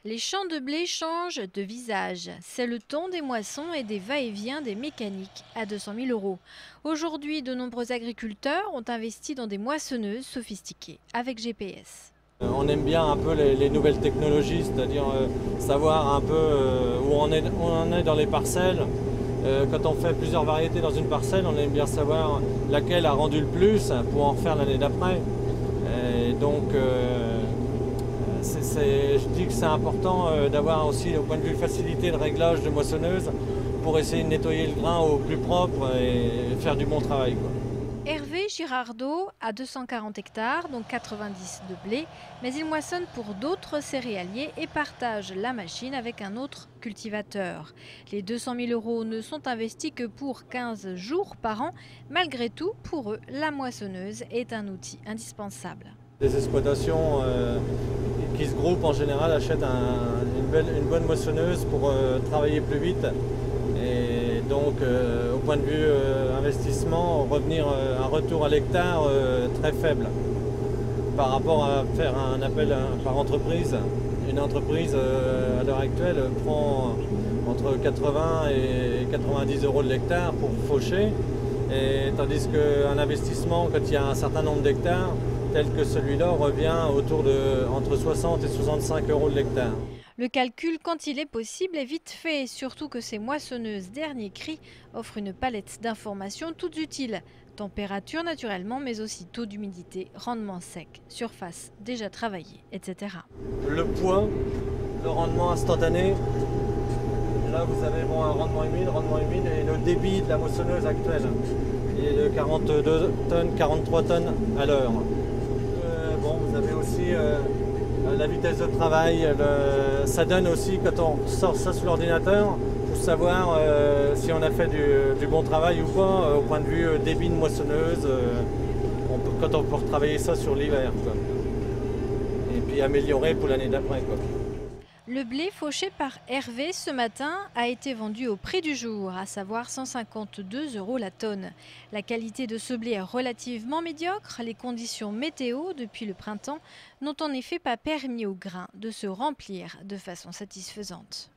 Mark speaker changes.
Speaker 1: Les champs de blé changent de visage. C'est le ton des moissons et des va-et-vient des mécaniques à 200 000 euros. Aujourd'hui, de nombreux agriculteurs ont investi dans des moissonneuses sophistiquées avec GPS.
Speaker 2: On aime bien un peu les nouvelles technologies, c'est-à-dire savoir un peu où on en est dans les parcelles. Quand on fait plusieurs variétés dans une parcelle, on aime bien savoir laquelle a rendu le plus pour en refaire l'année d'après. Et donc, je dis que c'est important d'avoir aussi, au point de vue facilité de réglage de moissonneuse, pour essayer de nettoyer le grain au plus propre et faire du bon travail, quoi.
Speaker 1: Hervé Girardot a 240 hectares, dont 90 de blé, mais il moissonne pour d'autres céréaliers et partage la machine avec un autre cultivateur. Les 200 000 euros ne sont investis que pour 15 jours par an. Malgré tout, pour eux, la moissonneuse est un outil indispensable.
Speaker 2: Les exploitations qui se groupent en général achètent une bonne moissonneuse pour travailler plus vite. Et donc, au point de vue investissement, revenir un retour à l'hectare très faible par rapport à faire un appel par entreprise. Une entreprise à l'heure actuelle prend entre 80 et 90 euros de l'hectare pour faucher, et tandis qu'un investissement, quand il y a un certain nombre d'hectares, tel que celui-là, revient autour de entre 60 et 65 euros de l'hectare.
Speaker 1: Le calcul, quand il est possible, est vite fait, surtout que ces moissonneuses dernier cri offrent une palette d'informations toutes utiles. Température naturellement, mais aussi taux d'humidité, rendement sec, surface déjà travaillée, etc.
Speaker 2: Le poids, le rendement instantané, là vous avez un rendement humide et le débit de la moissonneuse actuelle. Il est de 42 tonnes, 43 tonnes à l'heure. Vous avez aussi la vitesse de travail, ça donne aussi, quand on sort ça sur l'ordinateur, pour savoir si on a fait du bon travail ou pas, au point de vue débit de moissonneuse, quand on peut retravailler ça sur l'hiver, quoi. Et puis améliorer pour l'année d'après, quoi.
Speaker 1: Le blé fauché par Hervé ce matin a été vendu au prix du jour, à savoir 152 euros la tonne. La qualité de ce blé est relativement médiocre. Les conditions météo depuis le printemps n'ont en effet pas permis au grain de se remplir de façon satisfaisante.